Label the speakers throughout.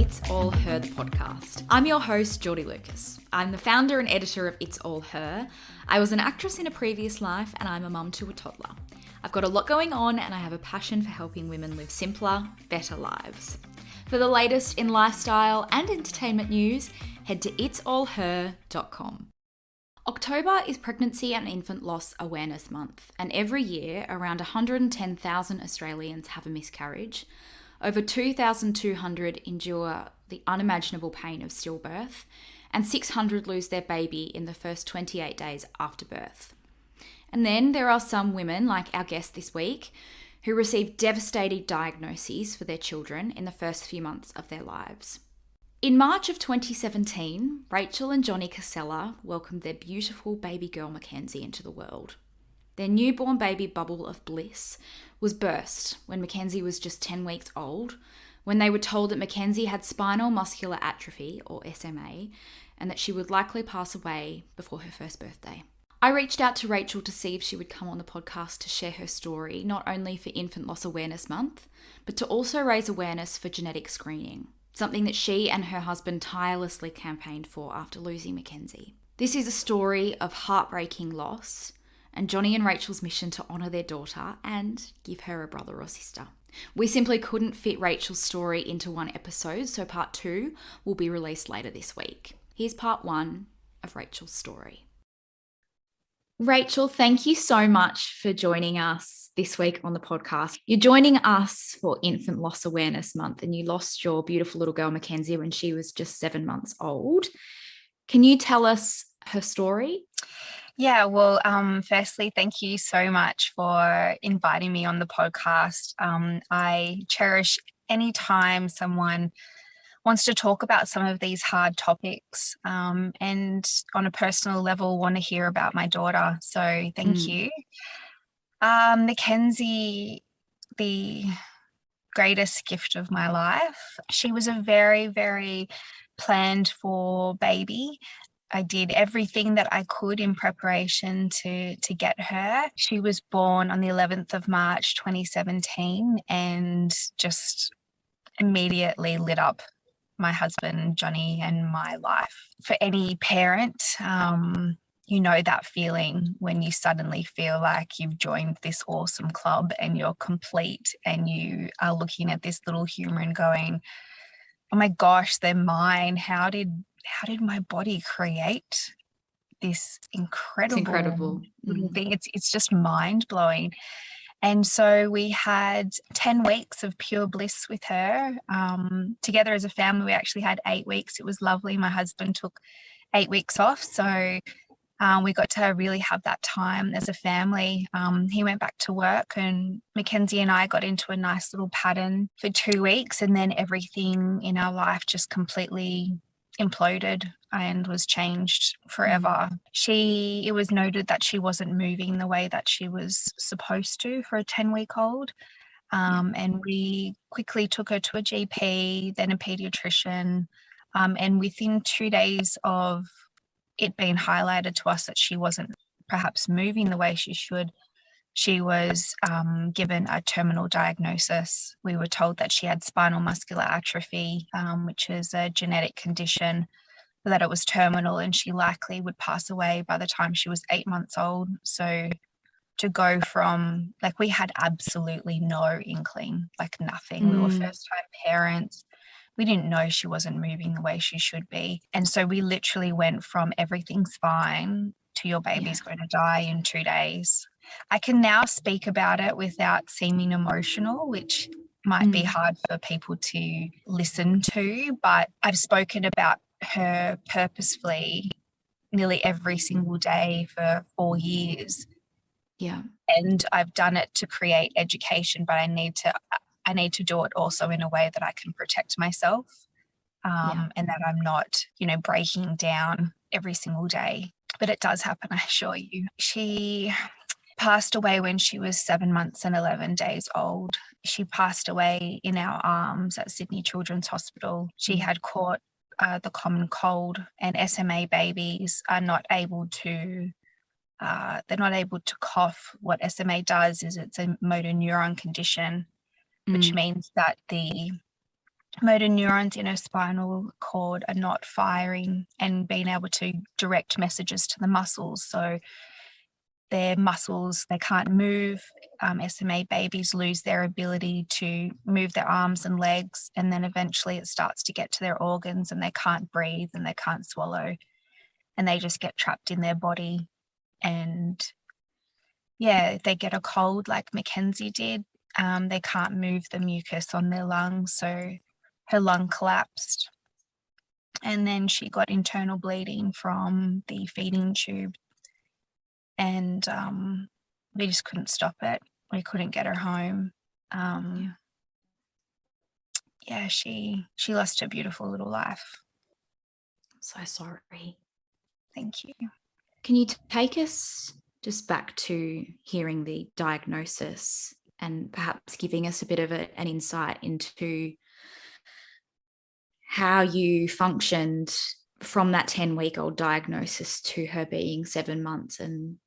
Speaker 1: It's All Her, the podcast. I'm your host, Geordie Lucas. I'm the founder and editor of It's All Her. I was an actress in a previous life and I'm a mum to a toddler. I've got a lot going on and I have a passion for helping women live simpler, better lives. For the latest in lifestyle and entertainment news, head to itsallher.com. October is Pregnancy and Infant Loss Awareness Month, and every year around 110,000 Australians have a miscarriage. Over 2,200 endure the unimaginable pain of stillbirth, and 600 lose their baby in the first 28 days after birth. And then there are some women, like our guest this week, who receive devastating diagnoses for their children in the first few months of their lives. In March of 2017, Rachael and Jonny Casella welcomed their beautiful baby girl Mackenzie into the world. Their newborn baby bubble of bliss was burst when Mackenzie was just 10 weeks old, when they were told that Mackenzie had Spinal Muscular Atrophy, or SMA, and that she would likely pass away before her first birthday. I reached out to Rachael to see if she would come on the podcast to share her story, not only for Infant Loss Awareness Month, but to also raise awareness for genetic screening, something that she and her husband tirelessly campaigned for after losing Mackenzie. This is a story of heartbreaking loss, and Jonny and Rachael's mission to honour their daughter and give her a brother or sister. We simply couldn't fit Rachael's story into one episode, so part 2 will be released later this week. Here's part 1 of Rachael's story. Rachael, thank you so much for joining us this week on the podcast. You're joining us for Infant Loss Awareness Month, and you lost your beautiful little girl Mackenzie when she was just 7 months old. Can you tell us her story?
Speaker 2: Yeah, well, firstly, thank you so much for inviting me on the podcast. I cherish any time someone wants to talk about some of these hard topics, and on a personal level want to hear about my daughter. So thank you. Mackenzie, the greatest gift of my life. She was a very, very planned for baby. I did everything that I could in preparation to get her. She was born on the 11th of March 2017 and just immediately lit up my husband, Jonny, and my life. For any parent, you know that feeling when you suddenly feel like you've joined this awesome club and you're complete and you are looking at this little human going, oh my gosh, they're mine. How did my body create this incredible little thing? It's just mind-blowing. And so we had 10 weeks of pure bliss with her. Together as a family, we actually had 8 weeks. It was lovely. My husband took 8 weeks off. So we got to really have that time as a family. He went back to work and Mackenzie and I got into a nice little pattern for 2 weeks, and then everything in our life just completely imploded and was changed forever. It was noted that she wasn't moving the way that she was supposed to for a 10-week-old. And we quickly took her to a GP, then a pediatrician. And within 2 days of it being highlighted to us that she wasn't perhaps moving the way she should, she was given a terminal diagnosis. We were told that she had spinal muscular atrophy, which is a genetic condition, that it was terminal and she likely would pass away by the time she was 8 months old. So to go from, like, we had absolutely no inkling, like nothing. We were first-time parents. We didn't know she wasn't moving the way she should be. And so we literally went from everything's fine to your baby's going to die in 2 days. I can now speak about it without seeming emotional, which might be hard for people to listen to, but I've spoken about her purposefully nearly every single day for 4 years.
Speaker 1: Yeah.
Speaker 2: And I've done it to create education, but I need to do it also in a way that I can protect myself, and that I'm not, breaking down every single day. But it does happen, I assure you. She passed away when she was 7 months and 11 days old. She passed away in our arms at Sydney Children's Hospital. She had caught the common cold, and SMA babies are not able to cough. What SMA does is it's a motor neuron condition, which means that the motor neurons in her spinal cord are not firing and being able to direct messages to the muscles. So their muscles, they can't move. SMA babies lose their ability to move their arms and legs, and then eventually it starts to get to their organs and they can't breathe and they can't swallow, and they just get trapped in their body. And yeah, if they get a cold like Mackenzie did, they can't move the mucus on their lungs, so her lung collapsed. And then she got internal bleeding from the feeding tube, and we just couldn't stop it. We couldn't get her home. Yeah, she lost her beautiful little life.
Speaker 1: I'm so sorry.
Speaker 2: Thank you.
Speaker 1: Can you take us just back to hearing the diagnosis and perhaps giving us a bit of an insight into how you functioned from that 10-week-old diagnosis to her being 7 months and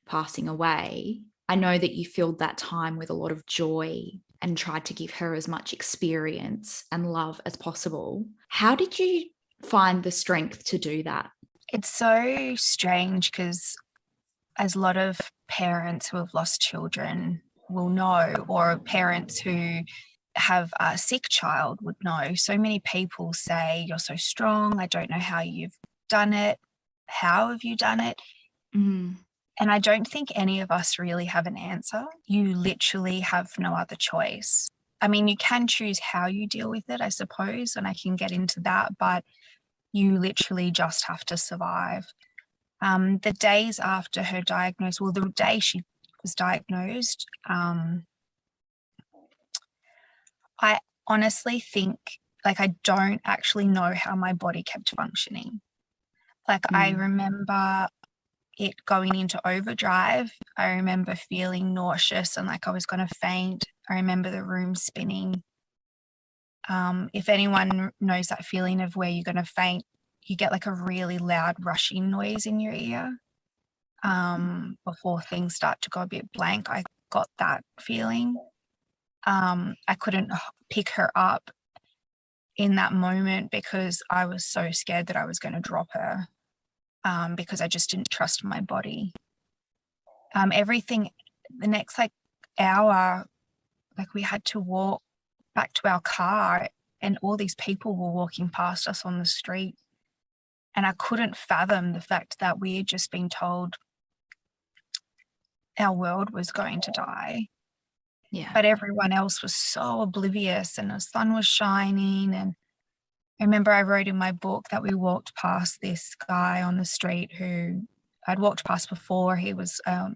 Speaker 1: passing away? I know that you filled that time with a lot of joy and tried to give her as much experience and love as possible. How did you find the strength to do that?
Speaker 2: It's so strange because, as a lot of parents who have lost children will know, or parents who have a sick child would know, so many people say, "You're so strong. I don't know how you've done it. How have you done it?" And I don't think any of us really have an answer. You literally have no other choice. I mean, you can choose how you deal with it, I suppose, and I can get into that, but you literally just have to survive. The days after her diagnosis, well, the day she was diagnosed, I honestly think, like, I don't actually know how my body kept functioning. Like, I remember it going into overdrive. I remember feeling nauseous and like I was going to faint. I remember the room spinning. If anyone knows that feeling of where you're going to faint, you get like a really loud rushing noise in your ear. Before things start to go a bit blank, I got that feeling. I couldn't pick her up in that moment because I was so scared that I was going to drop her, because I just didn't trust my body. Everything, the next like hour, like we had to walk back to our car and all these people were walking past us on the street. And I couldn't fathom the fact that we had just been told our world was going to die.
Speaker 1: Yeah.
Speaker 2: But everyone else was so oblivious and the sun was shining. And I remember I wrote in my book that we walked past this guy on the street who I'd walked past before. He was, a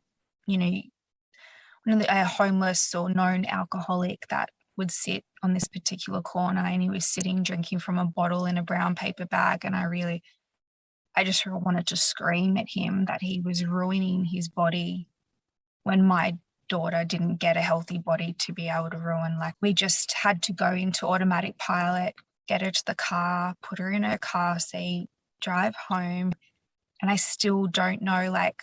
Speaker 2: homeless or known alcoholic that would sit on this particular corner, and he was sitting drinking from a bottle in a brown paper bag. And I just wanted to scream at him that he was ruining his body when my daughter didn't get a healthy body to be able to ruin. Like, we just had to go into automatic pilot, get her to the car, put her in her car seat, drive home. And I still don't know, like,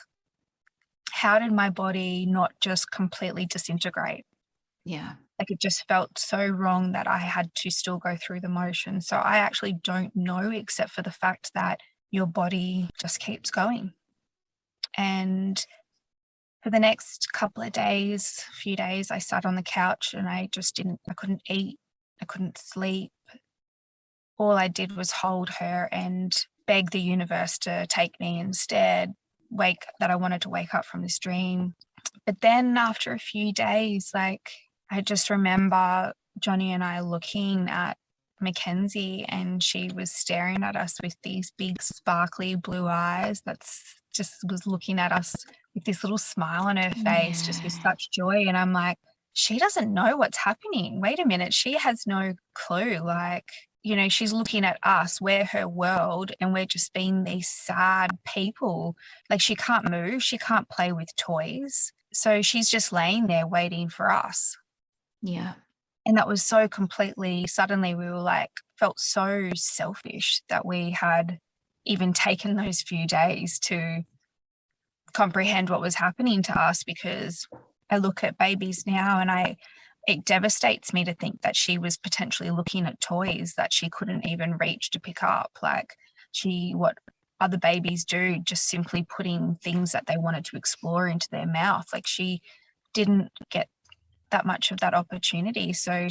Speaker 2: how did my body not just completely disintegrate?
Speaker 1: Yeah.
Speaker 2: Like, it just felt so wrong that I had to still go through the motions. So I actually don't know, except for the fact that your body just keeps going. And for the next few days, I sat on the couch and I couldn't eat, I couldn't sleep. All I did was hold her and beg the universe to take me instead, that I wanted to wake up from this dream. But then after a few days, like, I just remember Jonny and I looking at Mackenzie, and she was staring at us with these big sparkly blue eyes was looking at us with this little smile on her face, just with such joy. And I'm like, she doesn't know what's happening. Wait a minute. She has no clue. Like, she's looking at us, we're her world, and we're just being these sad people. Like, she can't move. She can't play with toys. So she's just laying there waiting for us.
Speaker 1: Yeah.
Speaker 2: And that was so completely, suddenly we were like, felt so selfish that we had even taken those few days to comprehend what was happening to us, because I look at babies now and I it devastates me to think that she was potentially looking at toys that she couldn't even reach to pick up. Like what other babies do, just simply putting things that they wanted to explore into their mouth. Like she didn't get that much of that opportunity. So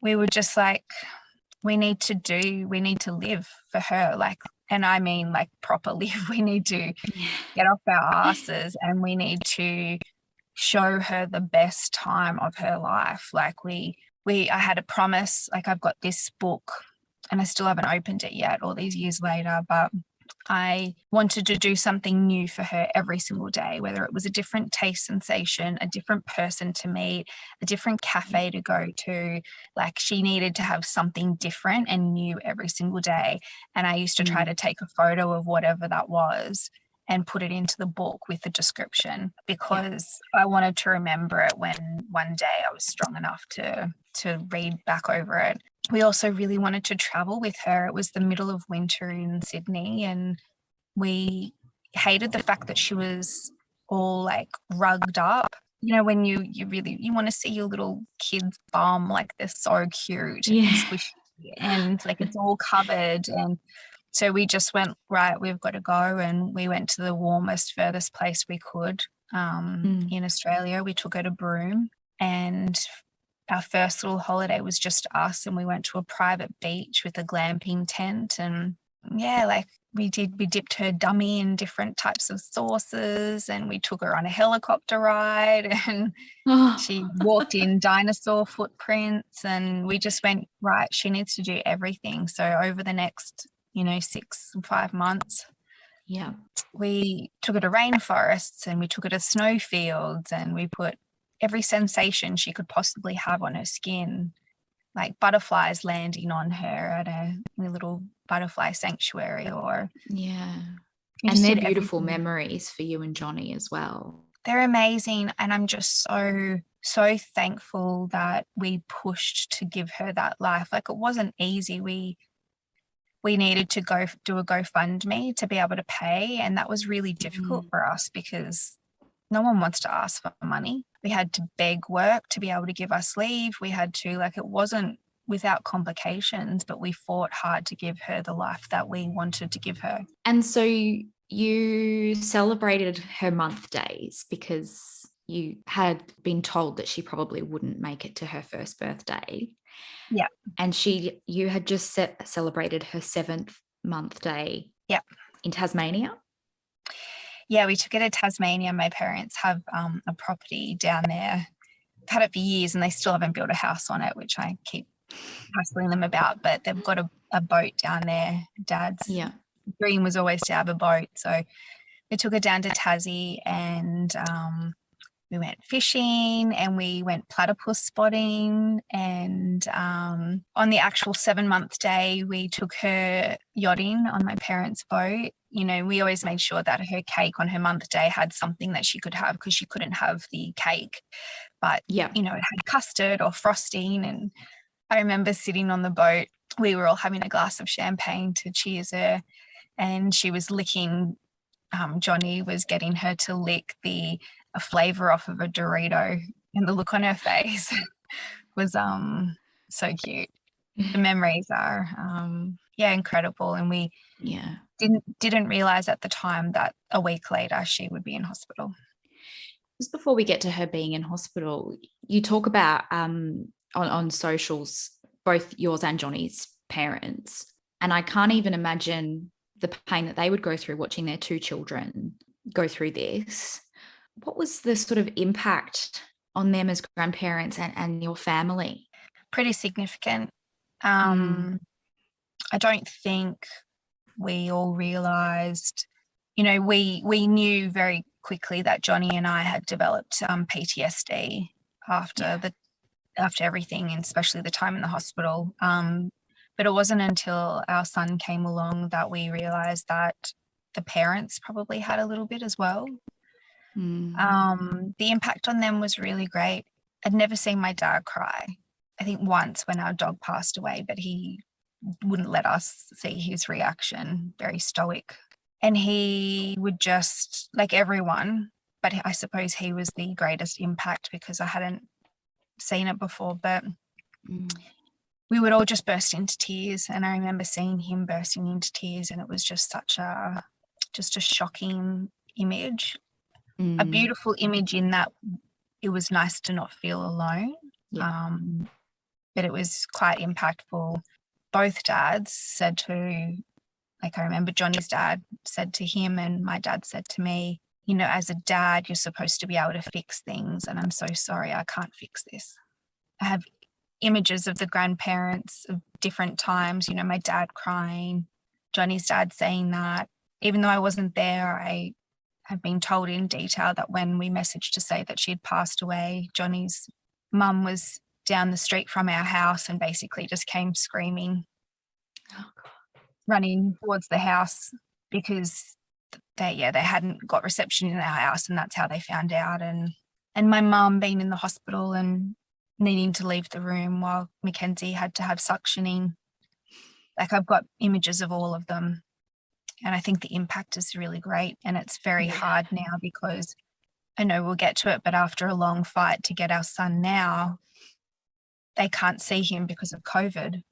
Speaker 2: we were just like, we need to live for her. Like, and I mean like proper live. We need to get off our asses and we need to show her the best time of her life. Like I had a promise, like I've got this book and I still haven't opened it yet all these years later, but I wanted to do something new for her every single day, whether it was a different taste sensation, a different person to meet, a different cafe to go to. Like she needed to have something different and new every single day. And I used to try to take a photo of whatever that was and put it into the book with the description, because I wanted to remember it when one day I was strong enough to read back over it. We also really wanted to travel with her. It was the middle of winter in Sydney and we hated the fact that she was all like rugged up. You know, when you want to see your little kid's bum, like they're so cute and squishy and like it's all covered. And so we just went, right, we've got to go. And we went to the warmest, furthest place we could in Australia. We took her to Broome, and our first little holiday was just us. And we went to a private beach with a glamping tent. And yeah, like we dipped her dummy in different types of sauces and we took her on a helicopter ride and she walked in dinosaur footprints and we just went, right, she needs to do everything. So over the next 5 months.
Speaker 1: Yeah.
Speaker 2: We took her to rainforests and we took her to snowfields and we put every sensation she could possibly have on her skin, like butterflies landing on her at a little butterfly sanctuary or.
Speaker 1: Yeah. And they're beautiful memories for you and Jonny as well.
Speaker 2: They're amazing. And I'm just so thankful that we pushed to give her that life. Like it wasn't easy. We needed to go do a GoFundMe to be able to pay. And that was really difficult for us because no one wants to ask for money. We had to beg work to be able to give us leave. We had to, like, it wasn't without complications, but we fought hard to give her the life that we wanted to give her.
Speaker 1: And so you celebrated her month days because you had been told that she probably wouldn't make it to her first birthday.
Speaker 2: Yeah.
Speaker 1: And you had just celebrated her 7th month day.
Speaker 2: Yeah.
Speaker 1: In Tasmania.
Speaker 2: Yeah, we took her to Tasmania. My parents have a property down there. They've had it for years and they still haven't built a house on it, which I keep hassling them about, but they've got a boat down there. Dad's dream was always to have a boat. So we took her down to Tassie and we went fishing and we went platypus spotting. And on the actual 7-month day, we took her yachting on my parents' boat. You know, we always made sure that her cake on her month day had something that she could have because she couldn't have the cake. But, it had custard or frosting. And I remember sitting on the boat, we were all having a glass of champagne to cheers her. And she was licking, Jonny was getting her to lick a flavor off of a Dorito, and the look on her face was so cute. The memories are incredible, and we didn't realize at the time that a week later she would be in hospital.
Speaker 1: Just before we get to her being in hospital, you talk about on socials both yours and Jonny's parents, and I can't even imagine the pain that they would go through watching their 2 children go through this. What was the sort of impact on them as grandparents and your family?
Speaker 2: Pretty significant. I don't think we all realised, we knew very quickly that Jonny and I had developed PTSD after everything, and especially the time in the hospital. But it wasn't until our son came along that we realised that the parents probably had a little bit as well. The impact on them was really great. I'd never seen my dad cry. I think once when our dog passed away, but he wouldn't let us see his reaction, very stoic. And he would just, like everyone, but I suppose he was the greatest impact because I hadn't seen it before, but
Speaker 1: Mm.
Speaker 2: we would all just burst into tears. And I remember seeing him bursting into tears, and it was just such a shocking image, a beautiful image in that it was nice to not feel alone.
Speaker 1: Yeah.
Speaker 2: But it was quite impactful. Both dads said to, like, I remember Jonny's dad said to him, and my dad said to me, you know, as a dad, you're supposed to be able to fix things. And I'm so sorry, I can't fix this. I have images of the grandparents of different times, you know, my dad crying, Jonny's dad saying that. Even though I wasn't there, I have been told in detail that when we messaged to say that she had passed away, Jonny's mum was down the street from our house and basically just came screaming, running towards the house because they hadn't got reception in our house, and that's how they found out. And my mum being in the hospital and needing to leave the room while Mackenzie had to have suctioning. Like, I've got images of all of them, and I think the impact is really great. And it's very hard now because I know we'll get to it, but after a long fight to get our son now, they can't see him because of COVID.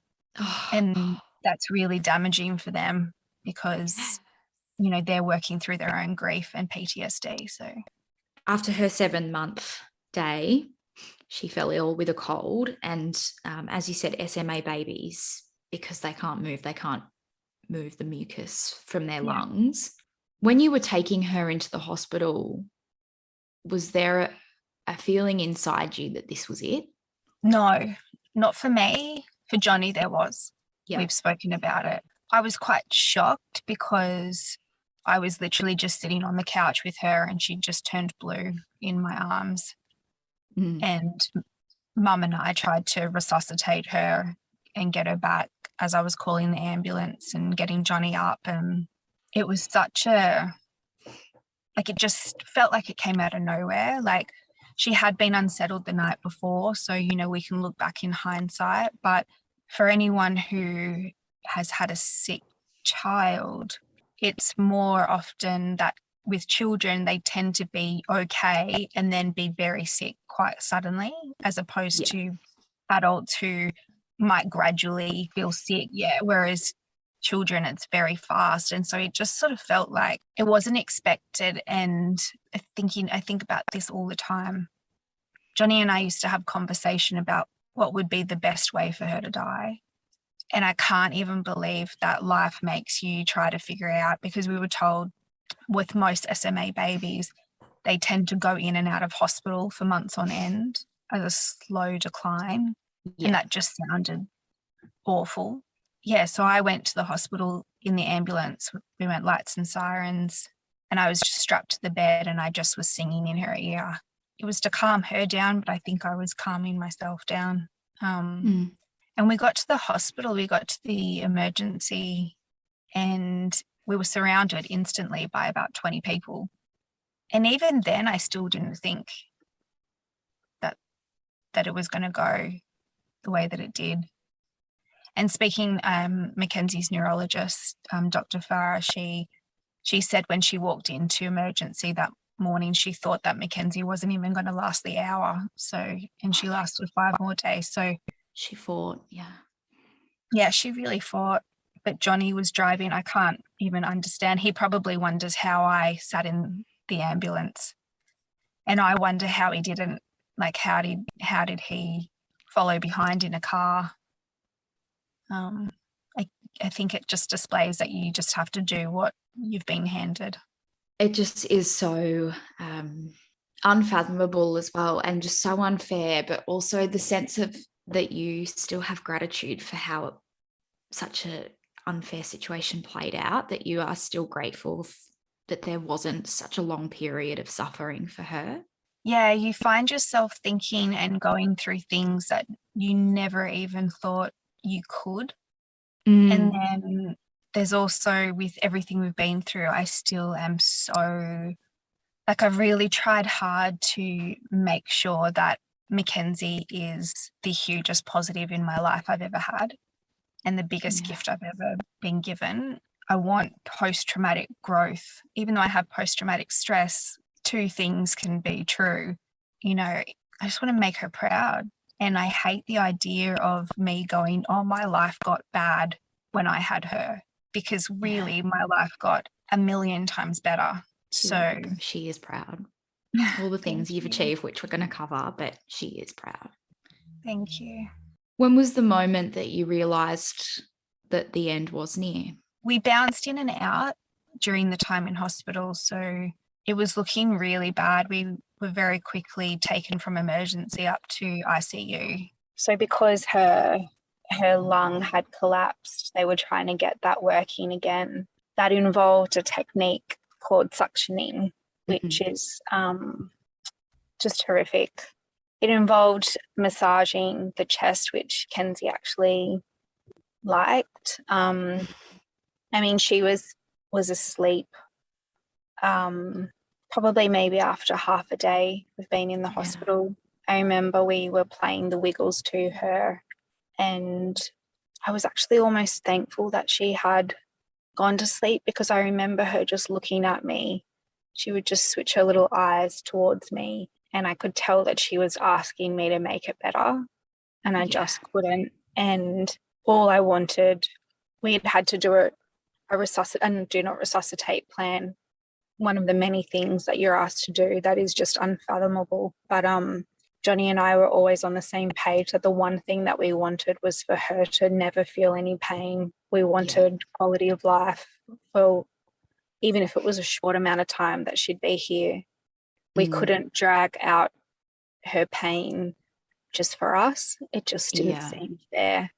Speaker 2: And that's really damaging for them because, you know, they're working through their own grief and PTSD. So
Speaker 1: after her 7-month day, she fell ill with a cold. And as you said, SMA babies, because they can't move the mucus from their lungs. When you were taking her into the hospital, was there a feeling inside you that this was it?
Speaker 2: No, not for me. For Jonny, there was.
Speaker 1: Yep.
Speaker 2: We've spoken about it. I was quite shocked because I was literally just sitting on the couch with her and she just turned blue in my arms. And Mum and I tried to resuscitate her and get her back as I was calling the ambulance and getting Jonny up. And it was such a, like, it just felt like it came out of nowhere. Like, she had been unsettled the night before. So, you know, we can look back in hindsight. But for anyone who has had a sick child, it's more often that with children, they tend to be okay and then be very sick quite suddenly, as opposed to adults who might gradually feel sick. Whereas children, it's very fast. And so it just sort of felt like it wasn't expected. And I think about this all the time. Jonny and I used to have conversation about what would be the best way for her to die. And I can't even believe that life makes you try to figure it out, because we were told with most SMA babies, they tend to go in and out of hospital for months on end as a slow decline. And that just sounded awful. So I went to the hospital in the ambulance. We went lights and sirens, and I was just strapped to the bed and I just was singing in her ear. It was to calm her down, but I think I was calming myself down. And we got to the hospital, we got to the emergency, and we were surrounded instantly by about 20 people. And even then, I still didn't think that it was going to go the way that it did. And speaking, Mackenzie's neurologist, Dr. Farah, she said when she walked into emergency that morning, she thought that Mackenzie wasn't even going to last the hour. So, and she lasted 5 more days. So
Speaker 1: she fought,
Speaker 2: she really fought. But Jonny was driving. I can't even understand. He probably wonders how I sat in the ambulance, and I wonder how he didn't. Like, how did he follow behind in a car? I think it just displays that you just have to do what you've been handed.
Speaker 1: It just is so unfathomable as well, and just so unfair, but also the sense of that you still have gratitude for how such a unfair situation played out, that you are still grateful that there wasn't such a long period of suffering for her.
Speaker 2: Yeah, you find yourself thinking and going through things that you never even thought you could. And then there's also, with everything we've been through, I still am so, like, I've really tried hard to make sure that Mackenzie is the hugest positive in my life I've ever had, and the biggest gift I've ever been given. I want post-traumatic growth. Even though I have post-traumatic stress, two things can be true. You know, I just want to make her proud. And I hate the idea of me going, oh, my life got bad when I had her, because really my life got a million times better. So
Speaker 1: she is proud. All the things you've achieved, which we're going to cover, but she is proud.
Speaker 2: Thank you.
Speaker 1: When was the moment that you realised that the end was near?
Speaker 2: We bounced in and out during the time in hospital, so it was looking really bad. We were very quickly taken from emergency up to ICU. So because her lung had collapsed, they were trying to get that working again. That involved a technique called suctioning, which is just horrific. It involved massaging the chest, which Kenzie actually liked. I mean, she was asleep probably maybe after half a day of being in the hospital. I remember we were playing the Wiggles to her, and I was actually almost thankful that she had gone to sleep, because I remember her just looking at me. She would just switch her little eyes towards me, and I could tell that she was asking me to make it better, and I just couldn't. And all I wanted, we had to do a resuscitate and do not resuscitate plan, one of the many things that you're asked to do that is just unfathomable. But Jonny and I were always on the same page that the one thing that we wanted was for her to never feel any pain. We wanted quality of life, for even if it was a short amount of time that she'd be here. We couldn't drag out her pain just for us. It just didn't seem fair.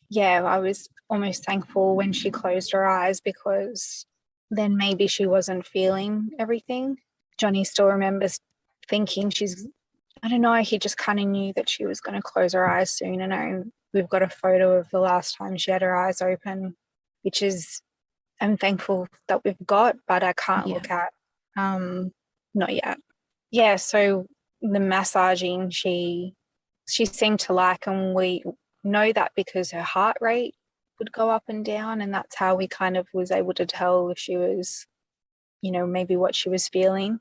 Speaker 2: Yeah, I was almost thankful when she closed her eyes, because then maybe she wasn't feeling everything. Jonny still remembers thinking I don't know, he just kind of knew that she was going to close her eyes soon. And we've got a photo of the last time she had her eyes open, which is, I'm thankful that we've got, but I can't look at. Not yet. Yeah, so the massaging she seemed to like, and we know that because her heart rate would go up and down, and that's how we kind of was able to tell if she was, maybe what she was feeling.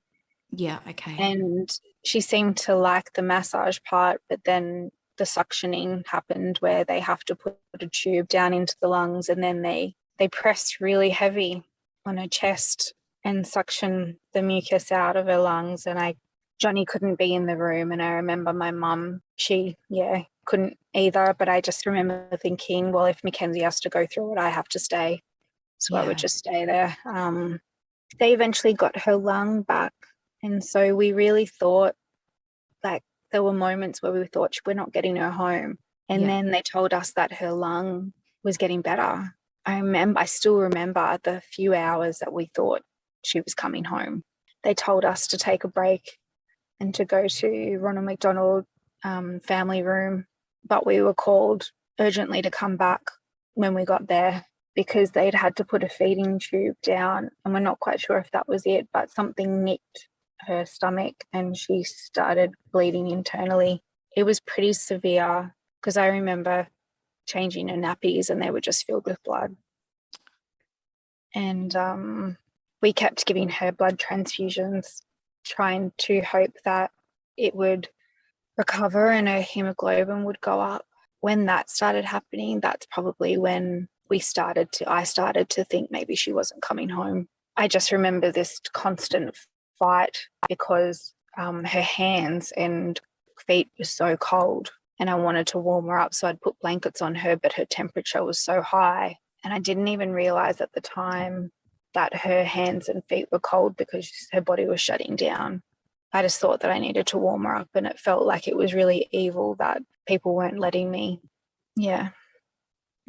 Speaker 1: Yeah, okay.
Speaker 2: And she seemed to like the massage part, but then the suctioning happened, where they have to put a tube down into the lungs, and then they press really heavy on her chest and suction the mucus out of her lungs. And Jonny couldn't be in the room, and I remember my mum, she couldn't either, but I just remember thinking, well, if Mackenzie has to go through it, I have to stay. So I would just stay there. They eventually got her lung back, and so we really thought, like, there were moments where we thought we're not getting her home, and then they told us that her lung was getting better. I still remember the few hours that we thought she was coming home. They told us to take a break and to go to Ronald McDonald family room, but we were called urgently to come back when we got there, because they'd had to put a feeding tube down, and we're not quite sure if that was it, but something nicked her stomach and she started bleeding internally. It was pretty severe, because I remember changing her nappies and they were just filled with blood. And we kept giving her blood transfusions, trying to hope that it would recover and her hemoglobin would go up. When that started happening, that's probably when I started to think maybe she wasn't coming home. I just remember this constant fight, because her hands and feet were so cold, and I wanted to warm her up, so I'd put blankets on her, but her temperature was so high, and I didn't even realize at the time that her hands and feet were cold because her body was shutting down. I just thought that I needed to warm her up, and it felt like it was really evil that people weren't letting me. Yeah,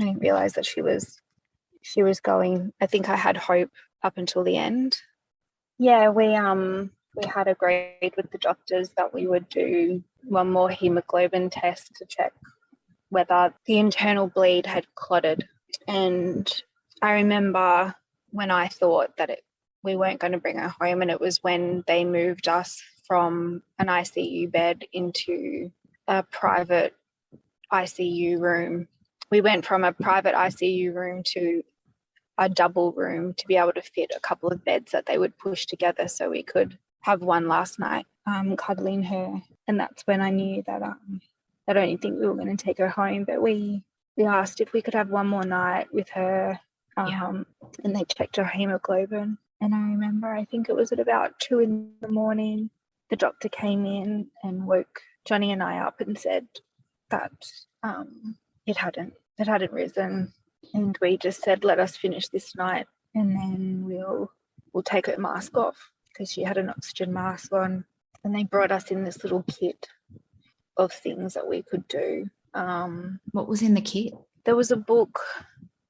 Speaker 2: I didn't realize that she was going. I think I had hope up until the end. Yeah, we had agreed with the doctors that we would do one more hemoglobin test to check whether the internal bleed had clotted. And I remember when I thought that we weren't going to bring her home, and it was when they moved us from an ICU bed into a private ICU room. We went from a private ICU room to a double room to be able to fit a couple of beds that they would push together so we could have one last night cuddling her. And that's when I knew that I don't think we were going to take her home, but we asked if we could have one more night with her, and they checked her hemoglobin. And I remember, I think it was at about 2 a.m, the doctor came in and woke Jonny and I up and said that it hadn't risen, and we just said, let us finish this night and then we'll take her mask off, because she had an oxygen mask on. And they brought us in this little kit of things that we could do.
Speaker 1: What was in the kit?
Speaker 2: There was a book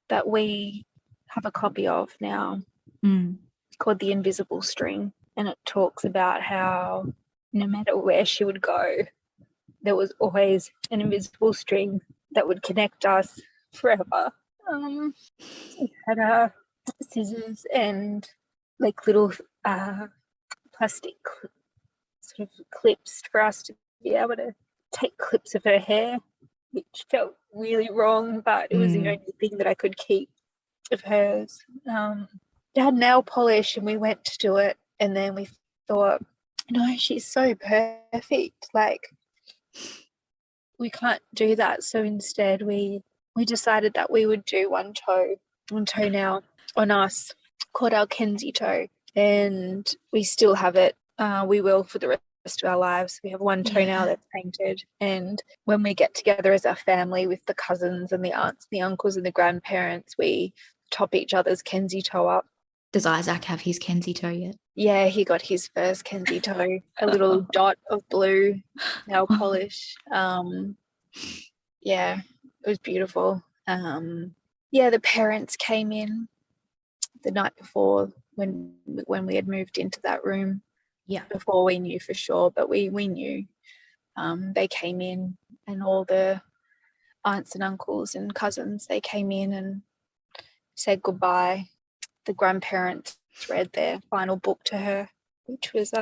Speaker 2: that we have a copy of now, called The Invisible String, and it talks about how no matter where she would go, there was always an invisible string that would connect us forever. We had scissors and like little plastic sort of clips for us to be able to take clips of her hair, which felt really wrong, but it was the only thing that I could keep of hers. It had nail polish and we went to do it, and then we thought, no, she's so perfect, like we can't do that. So instead we decided that we would do one toenail on us, called our Mackenzie toe, and we still have it. We will for the rest of our lives. We have one toenail that's painted, and when we get together as our family with the cousins and the aunts, the uncles and the grandparents, we top each other's Mackenzie toe up.
Speaker 1: Does Isaac have his Mackenzie toe yet?
Speaker 2: Yeah, he got his first Mackenzie toe, a little dot of blue nail polish. Yeah, it was beautiful. The parents came in the night before when we had moved into that room.
Speaker 1: Yeah.
Speaker 2: Before we knew for sure, but we knew. They came in, and all the aunts and uncles and cousins, they came in and said goodbye. The grandparents read their final book to her, which was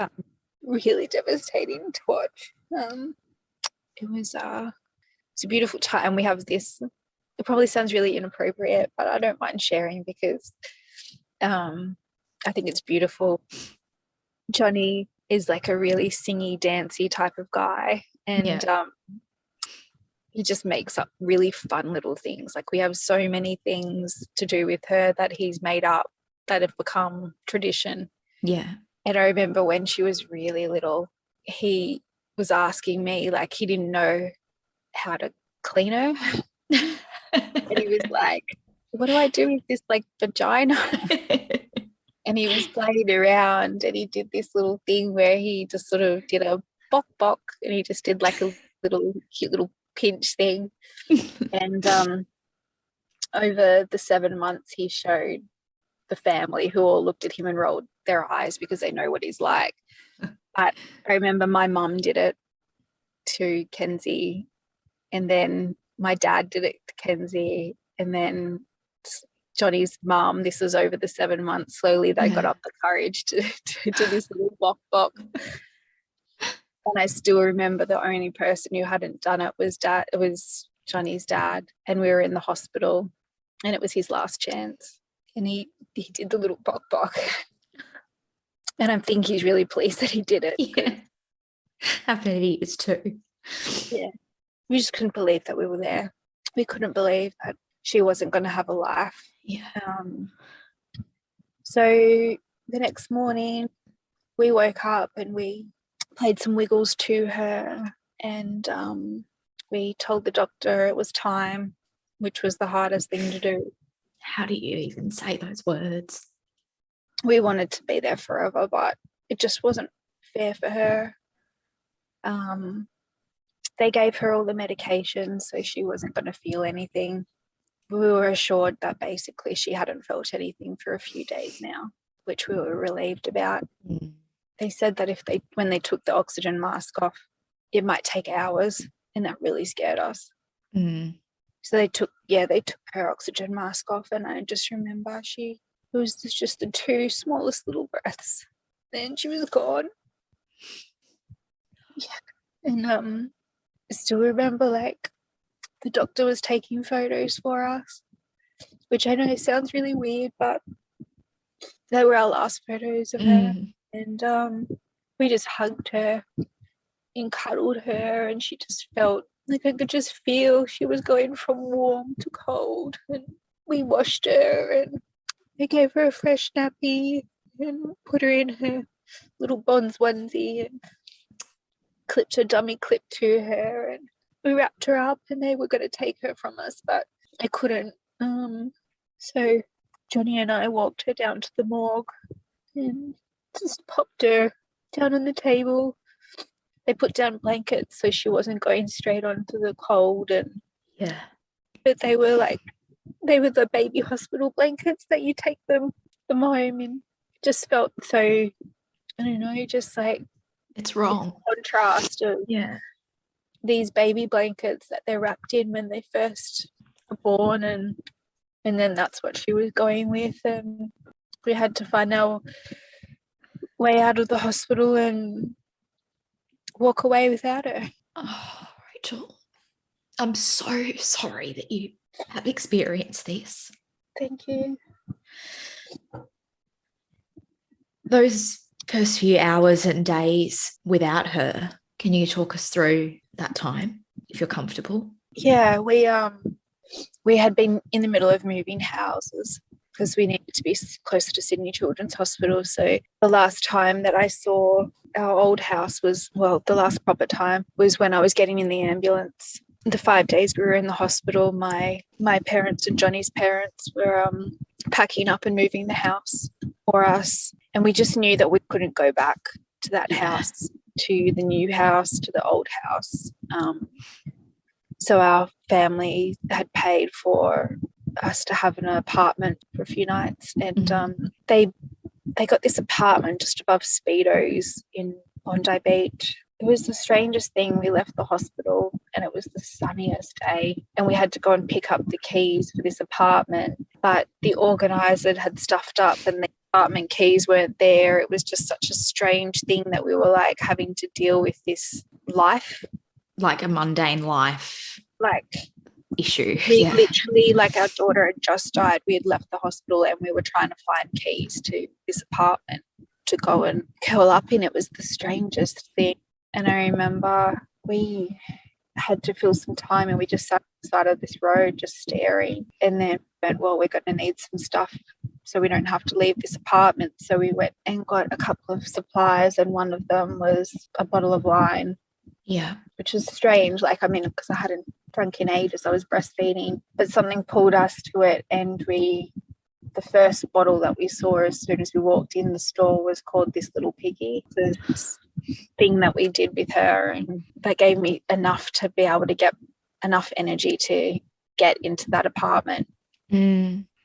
Speaker 2: really devastating to watch. It was a beautiful time. We have this, it probably sounds really inappropriate, but I don't mind sharing because I think it's beautiful. Jonny is like a really singy, dancey type of guy, and he just makes up really fun little things. Like we have so many things to do with her that he's made up that have become tradition.
Speaker 1: Yeah.
Speaker 2: And I remember when she was really little, he was asking me, like he didn't know how to clean her. And he was like, what do I do with this like vagina? And he was playing around, and he did this little thing where he just sort of did a bok bok, and he just did like a little cute little pinch thing. And over the 7 months, he showed the family, who all looked at him and rolled their eyes because they know what he's like. But I remember my mum did it to Kenzie, and then my dad did it to Kenzie, and then Jonny's mum, this was over the 7 months, slowly they got up the courage to do this little bok bok. And I still remember the only person who hadn't done it was Jonny's dad, and we were in the hospital, and it was his last chance, and he did the little bok bok. And I think he's really pleased that he did it.
Speaker 1: Yeah. Happy he is too.
Speaker 2: Yeah. We just couldn't believe that we were there. We couldn't believe that she wasn't going to have a life.
Speaker 1: Yeah.
Speaker 2: So the next morning we woke up and we played some wiggles to her, and we told the doctor it was time, which was the hardest thing to do.
Speaker 1: How do you even say those words?
Speaker 2: We wanted to be there forever, but it just wasn't fair for her. They gave her all the medication, so she wasn't going to feel anything. We were assured that basically she hadn't felt anything for a few days now, which we were relieved about. They said that when they took the oxygen mask off, it might take hours, and that really scared us. So they took her oxygen mask off, and I just remember it was just the two smallest little breaths. Then she was gone. Yeah. And I still remember like the doctor was taking photos for us, which I know sounds really weird, but they were our last photos of her. And we just hugged her, and cuddled her, and she just felt like I could just feel she was going from warm to cold. And we washed her and I gave her a fresh nappy and put her in her little Bonds onesie and clipped a dummy clip to her, and we wrapped her up, and they were going to take her from us, but I couldn't. So Jonny and I walked her down to the morgue and just popped her down on the table. They put down blankets so she wasn't going straight onto the cold, and but they were the baby hospital blankets that you take them home, and just felt so, I don't know, just like
Speaker 1: it's wrong
Speaker 2: contrast of these baby blankets that they're wrapped in when they first were born, and then that's what she was going with, and we had to find our way out of the hospital and walk away without her.
Speaker 1: Oh, Rachel, I'm so sorry that you have experienced this.
Speaker 2: Thank you.
Speaker 1: Those first few hours and days without her, can you talk us through that time, if you're comfortable?
Speaker 2: Yeah, we had been in the middle of moving houses because we needed to be closer to Sydney Children's Hospital. So the last time that I saw our old house was, well, the last proper time was when I was getting in the ambulance. The 5 days we were in the hospital, my parents and Jonny's parents were packing up and moving the house for us. And we just knew that we couldn't go back to that house, to the new house, to the old house. So our family had paid for us to have an apartment for a few nights, and they got this apartment just above Speedo's in Bondi Beach. It was the strangest thing. We left the hospital and it was the sunniest day, and we had to go and pick up the keys for this apartment, but the organizer had stuffed up and the apartment keys weren't there. It was just such a strange thing that we were like having to deal with this life,
Speaker 1: like a mundane life issue.
Speaker 2: We literally, like, our daughter had just died. We had left the hospital and we were trying to find keys to this apartment to go and curl up in. It was the strangest thing. And I remember we had to fill some time and we just sat on the side of this road just staring, and then went, well, we're going to need some stuff so we don't have to leave this apartment. So we went and got a couple of supplies, and one of them was a bottle of wine.
Speaker 1: Yeah.
Speaker 2: Which was strange, because I hadn't drunk in ages. I was breastfeeding, but something pulled us to it, and the first bottle that we saw as soon as we walked in the store was called This Little Piggy. This thing that we did with her, and that gave me enough to be able to get enough energy to get into that apartment.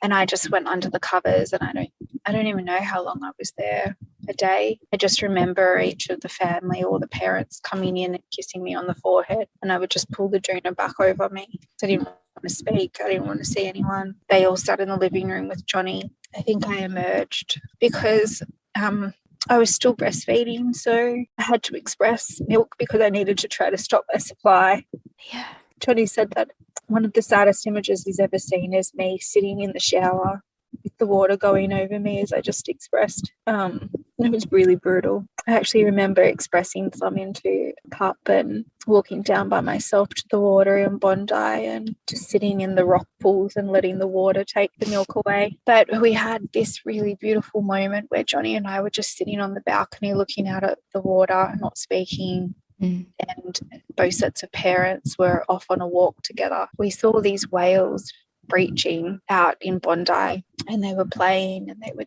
Speaker 2: And I just went under the covers, and I don't even know how long I was there, a day. I just remember each of the family or the parents coming in and kissing me on the forehead, and I would just pull the doona back over me. I didn't want to speak. I didn't want to see anyone. They all sat in the living room with Jonny. I think I emerged because I was still breastfeeding, so I had to express milk because I needed to try to stop my supply.
Speaker 1: Yeah.
Speaker 2: Jonny said that one of the saddest images he's ever seen is me sitting in the shower with the water going over me, as I just expressed. It was really brutal. I actually remember expressing some into a cup and walking down by myself to the water in Bondi and just sitting in the rock pools and letting the water take the milk away. But we had this really beautiful moment where Jonny and I were just sitting on the balcony looking out at the water, not speaking. And both sets of parents were off on a walk together. We saw these whales breaching out in Bondi, and they were playing, and they were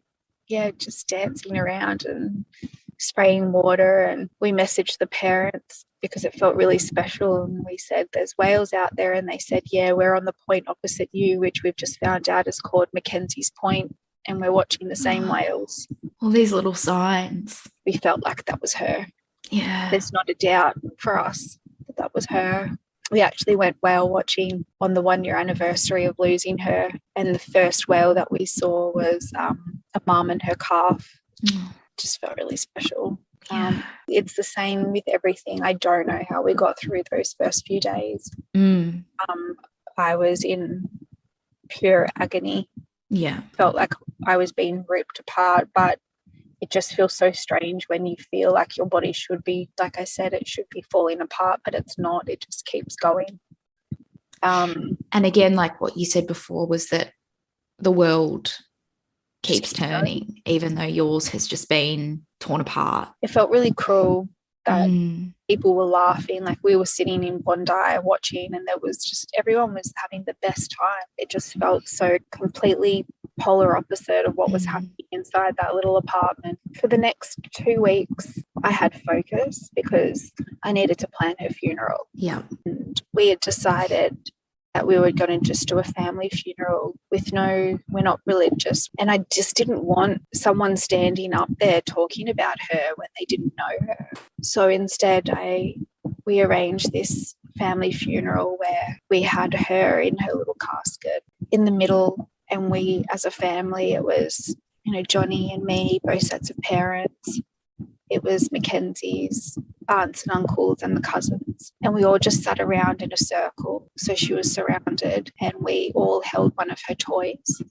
Speaker 2: just dancing around and spraying water. And we messaged the parents because it felt really special, and we said, there's whales out there, and they said, yeah, we're on the point opposite you, which we've just found out is called Mackenzie's Point, and we're watching the same whales.
Speaker 1: All these little signs.
Speaker 2: We felt like that was her.
Speaker 1: Yeah.
Speaker 2: There's not a doubt for us that was her. We actually went whale watching on the 1-year anniversary of losing her, and the first whale that we saw was a mum and her calf. Just felt really special. It's the same with everything. I don't know how we got through those first few days. I was in pure agony. Yeah. Felt like I was being ripped apart, but it just feels so strange when you feel like your body should be, like I said, it should be falling apart, but it's not. It just keeps going.
Speaker 1: And again, like what you said before, was that the world keeps turning, even though yours has just been torn apart.
Speaker 2: It felt really cruel that people were laughing. Like, we were sitting in Bondi watching, and there was just, everyone was having the best time. It just felt so completely polar opposite of what was happening inside that little apartment. For the next 2 weeks, I had focus because I needed to plan her funeral.
Speaker 1: Yeah.
Speaker 2: And we had decided that we were going to just do a family funeral with we're not religious. And I just didn't want someone standing up there talking about her when they didn't know her. So instead, we arranged this family funeral where we had her in her little casket in the middle. And we, as a family, it was, Jonny and me, both sets of parents. It was Mackenzie's aunts and uncles and the cousins. And we all just sat around in a circle. So she was surrounded, and we all held one of her toys.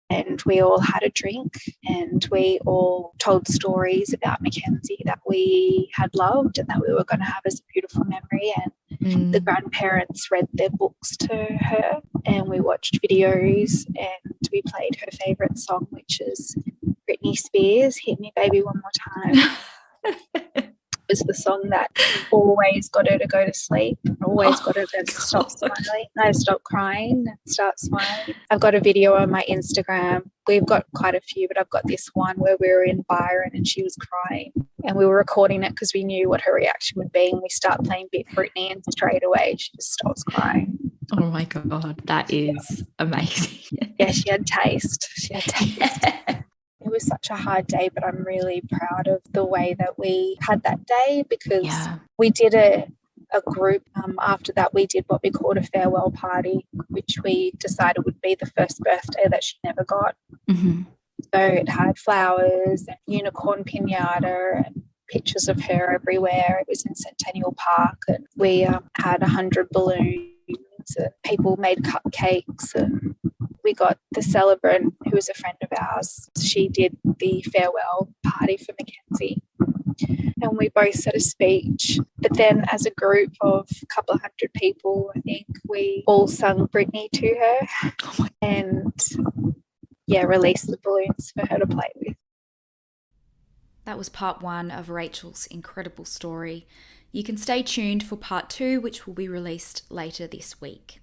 Speaker 2: And we all had a drink, and we all told stories about Mackenzie that we had loved and that we were going to have as a beautiful memory. And the grandparents read their books to her, and we watched videos, and we played her favourite song, which is Britney Spears, Hit Me Baby One More Time. It was the song that always got her to go to sleep, always got her to stop smiling, stop crying and start smiling. I've got a video on my Instagram. We've got quite a few, but I've got this one where we were in Byron and she was crying, and we were recording it because we knew what her reaction would be, and we start playing Bit Britney, and straight away she just stops crying.
Speaker 1: Oh my God, that is amazing.
Speaker 2: Yeah, she had taste. It was such a hard day, but I'm really proud of the way that we had that day, because we did a group. After that, we did what we called a farewell party, which we decided would be the first birthday that she never got. So it had flowers and unicorn pinata and pictures of her everywhere. It was in Centennial Park, and we had 100 balloons, and people made cupcakes, and we got the celebrant, who was a friend of ours. She did the farewell party for Mackenzie, and we both said a speech. But then as a group of a couple of hundred people, I think we all sung Britney to her and, released the balloons for her to play with.
Speaker 1: That was part 1 of Rachel's incredible story. You can stay tuned for part 2, which will be released later this week.